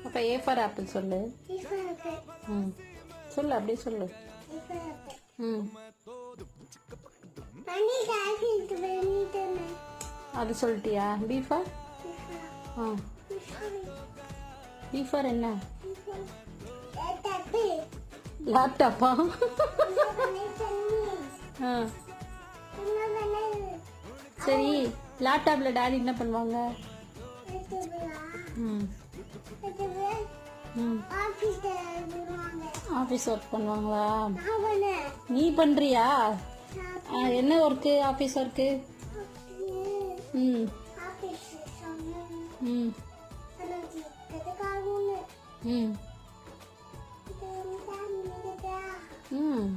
அப்போ A for apple சொல்லு. ம் சொல்லு, அப்படியே சொல்லு. ம் அது சொல்லிட்டியா? பி ஃபார் பி ஃபார் என்ன? லேப்டாப்பா? சரி, லேப்டாப்ல டாடி என்ன பண்ணுவாங்க? ம் ம் ஆஃபீஸ் ஒர்க் பண்ணுவாங்களா? நீ பண்ணுறியா? என்ன ஒர்க்கு? Office work? ம் ம் ம் ம்